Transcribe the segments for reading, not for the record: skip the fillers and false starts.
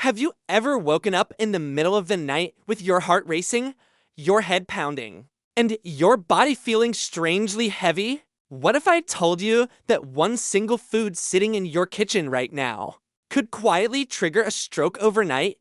Have you ever woken up in the middle of the night with your heart racing, your head pounding, and your body feeling strangely heavy? What if I told you that one single food sitting in your kitchen right now could quietly trigger a stroke overnight,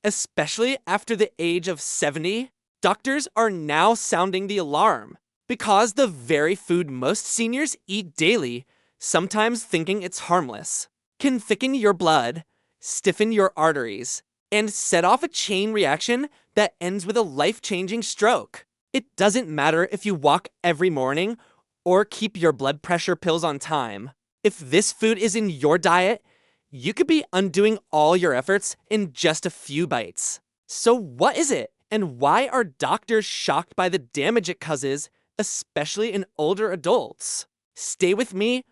especially after the age of 70? Doctors are now sounding the alarm because the very food most seniors eat daily, sometimes thinking it's harmless, can thicken your blood, stiffen your arteries, and set off a chain reaction that ends with a life-changing stroke. It doesn't matter if you walk every morning or keep your blood pressure pills on time. If this food is in your diet, you could be undoing all your efforts in just a few bites. So what is it? And why are doctors shocked by the damage it causes, especially in older adults? Stay with me,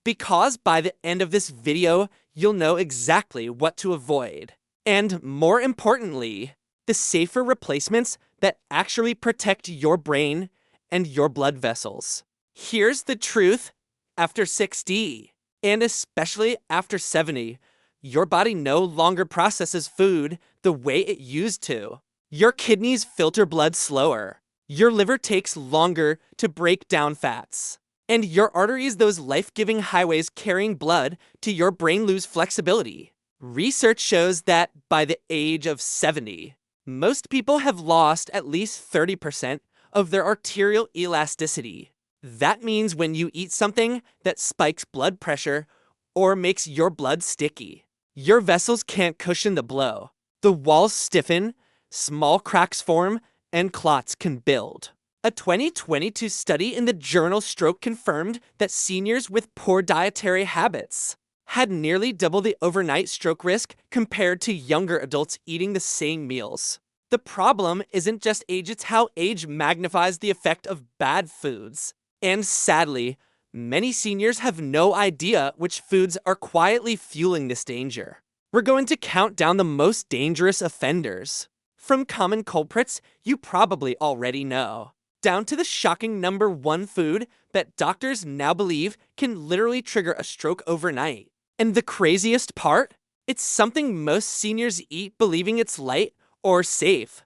because by the end of this video, you'll know exactly what to avoid. And more importantly, the safer replacements that actually protect your brain and your blood vessels. Here's the truth: after 60, and especially after 70, your body no longer processes food the way it used to. Your kidneys filter blood slower. Your liver takes longer to break down fats. And your arteries, those life-giving highways carrying blood to your brain, lose flexibility. Research shows that by the age of 70, most people have lost at least 30% of their arterial elasticity. That means when you eat something that spikes blood pressure or makes your blood sticky, your vessels can't cushion the blow. The walls stiffen, small cracks form, and clots can build. A 2022 study in the journal Stroke confirmed that seniors with poor dietary habits had nearly double the overnight stroke risk compared to younger adults eating the same meals. The problem isn't just age, it's how age magnifies the effect of bad foods. And sadly, many seniors have no idea which foods are quietly fueling this danger. We're going to count down the most dangerous offenders, from common culprits you probably already know, down to the shocking number one food that doctors now believe can literally trigger a stroke overnight. And the craziest part? It's something most seniors eat believing it's light or safe.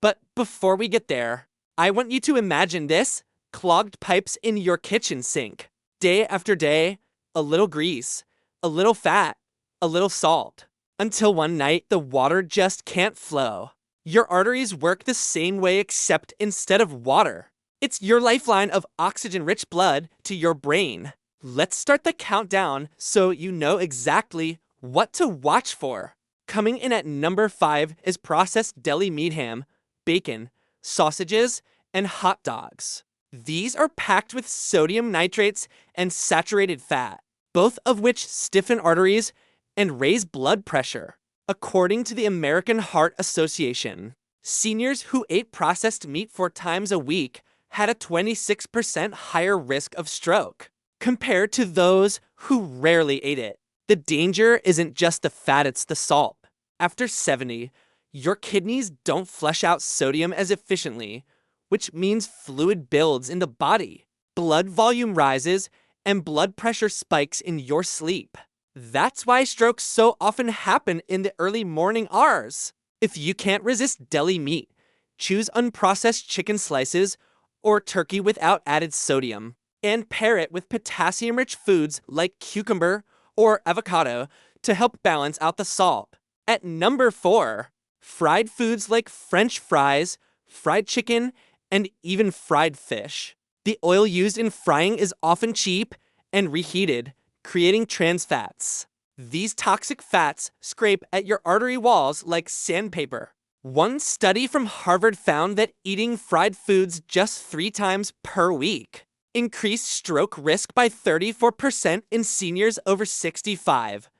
But before we get there, I want you to imagine this: clogged pipes in your kitchen sink. Day after day, a little grease, a little fat, a little salt, until one night the water just can't flow. Your arteries work the same way, except instead of water, it's your lifeline of oxygen-rich blood to your brain. Let's start the countdown so you know exactly what to watch for. Coming in at number 5 is processed deli meat ham, bacon, sausages, and hot dogs. These are packed with sodium nitrates and saturated fat, both of which stiffen arteries and raise blood pressure. According to the American Heart Association, seniors who ate processed meat 4 times a week had a 26% higher risk of stroke compared to those who rarely ate it. The danger isn't just the fat, it's the salt. After 70, your kidneys don't flush out sodium as efficiently, which means fluid builds in the body, blood volume rises, and blood pressure spikes in your sleep. That's why strokes so often happen in the early morning hours. If you can't resist deli meat, choose unprocessed chicken slices or turkey without added sodium, and pair it with potassium-rich foods like cucumber or avocado to help balance out the salt. At number 4, fried foods like French fries, fried chicken, and even fried fish. The oil used in frying is often cheap and reheated, creating trans fats. These toxic fats scrape at your artery walls like sandpaper. One study from Harvard found that eating fried foods just 3 times per week increased stroke risk by 34% in seniors over 65.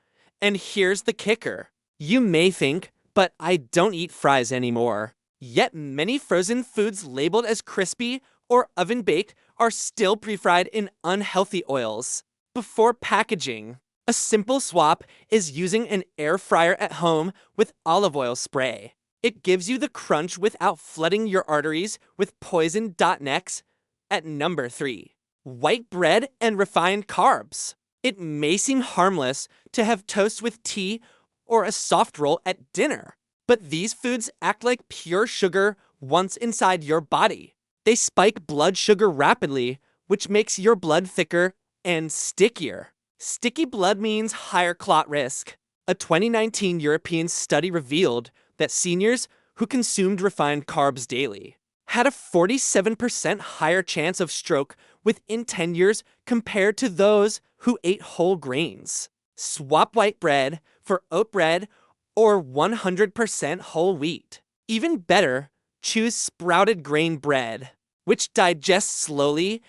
And here's the kicker. You may think, but I don't eat fries anymore. Yet many frozen foods labeled as crispy or oven-baked are still pre-fried in unhealthy oils. Before packaging, a simple swap is using an air fryer at home with olive oil spray. It gives you the crunch without flooding your arteries with poison. Next, at number 3, white bread and refined carbs. It may seem harmless to have toast with tea or a soft roll at dinner. But these foods act like pure sugar once inside your body. They spike blood sugar rapidly, which makes your blood thicker and stickier. Sticky blood means higher clot risk. A 2019 European study revealed that seniors who consumed refined carbs daily had a 47% higher chance of stroke within 10 years compared to those who ate whole grains. Swap white bread for oat bread or 100% whole wheat. Even better, choose sprouted grain bread, which digests slowly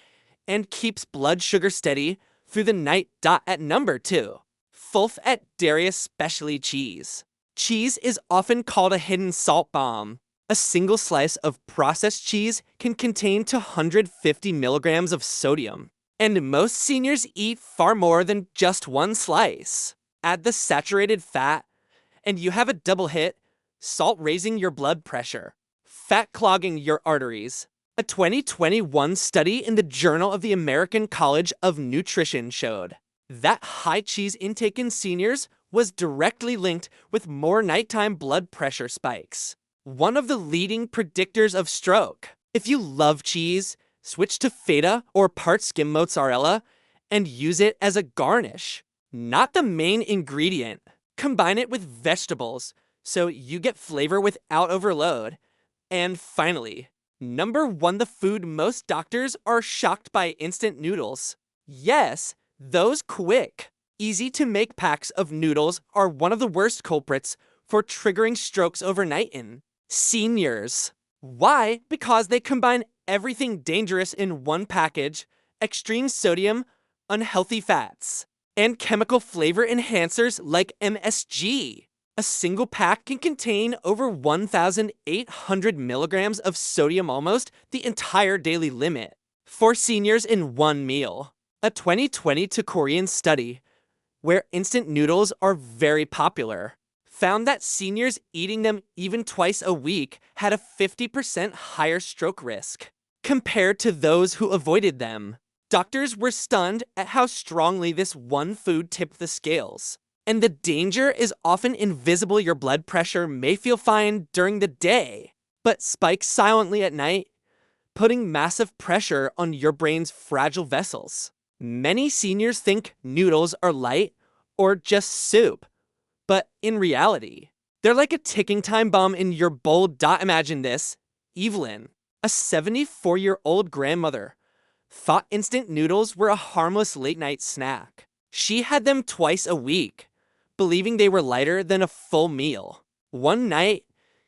and keeps blood sugar steady through the night. At number 2, Fulf et Dairy Specialty Cheese. Cheese is often called a hidden salt bomb. A single slice of processed cheese can contain 250 milligrams of sodium, and most seniors eat far more than just one slice. Add the saturated fat, and you have a double hit: salt raising your blood pressure, fat clogging your arteries. A 2021 study in the Journal of the American College of Nutrition showed that high cheese intake in seniors was directly linked with more nighttime blood pressure spikes, one of the leading predictors of stroke. If you love cheese, switch to feta or part skim mozzarella and use it as a garnish, not the main ingredient. Combine it with vegetables so you get flavor without overload. And finally, number 1, the food most doctors are shocked by: instant noodles. Yes, those quick, easy-to-make packs of noodles are one of the worst culprits for triggering strokes overnight in seniors. Why? Because they combine everything dangerous in one package: extreme sodium, unhealthy fats, and chemical flavor enhancers like MSG. A single pack can contain over 1,800 milligrams of sodium, almost the entire daily limit for seniors in one meal. A 2020 Korean study, where instant noodles are very popular, found that seniors eating them even twice a week had a 50% higher stroke risk compared to those who avoided them. Doctors were stunned at how strongly this one food tipped the scales. And the danger is often invisible. Your blood pressure may feel fine during the day, but spikes silently at night, putting massive pressure on your brain's fragile vessels. Many seniors think noodles are light or just soup, but in reality, they're like a ticking time bomb in your bowl. Imagine this: Evelyn, a 74-year-old grandmother, thought instant noodles were a harmless late-night snack. She had them twice a week, believing they were lighter than a full meal. One night,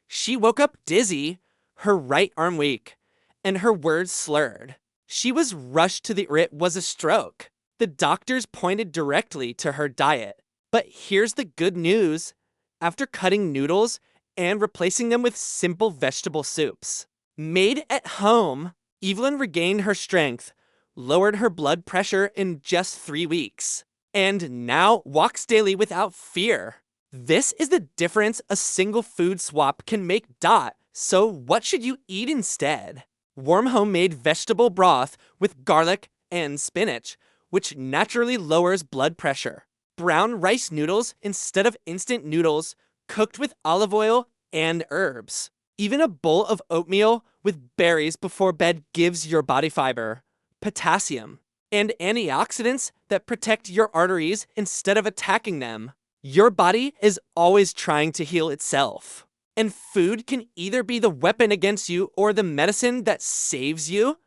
she woke up dizzy, her right arm weak, and her words slurred. She was rushed to the ER. It was a stroke. The doctors pointed directly to her diet. But here's the good news: after cutting noodles and replacing them with simple vegetable soups made at home, Evelyn regained her strength, lowered her blood pressure in just 3 weeks, and now walks daily without fear. This is the difference a single food swap can make. So what should you eat instead? Warm homemade vegetable broth with garlic and spinach, which naturally lowers blood pressure. Brown rice noodles instead of instant noodles, cooked with olive oil and herbs. Even a bowl of oatmeal with berries before bed gives your body fiber, potassium, and antioxidants that protect your arteries instead of attacking them. Your body is always trying to heal itself, and food can either be the weapon against you or the medicine that saves you.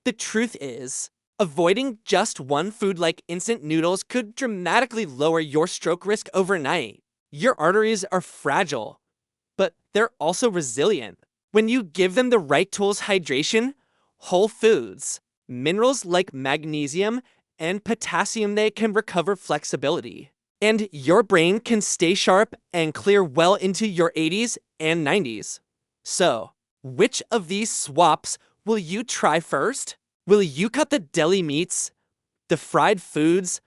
The truth is, avoiding just one food like instant noodles could dramatically lower your stroke risk overnight. Your arteries are fragile, but they're also resilient. When you give them the right tools: hydration, whole foods, minerals like magnesium and potassium, they can recover flexibility. And your brain can stay sharp and clear well into your 80s and 90s. So, which of these swaps will you try first? Will you cut the deli meats, the fried foods,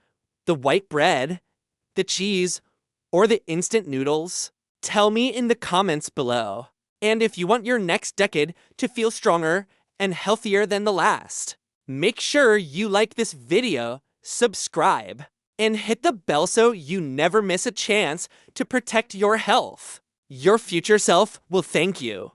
the white bread, the cheese, or the instant noodles? Tell me in the comments below. And if you want your next decade to feel stronger and healthier than the last, make sure you like this video, subscribe, and hit the bell so you never miss a chance to protect your health. Your future self will thank you.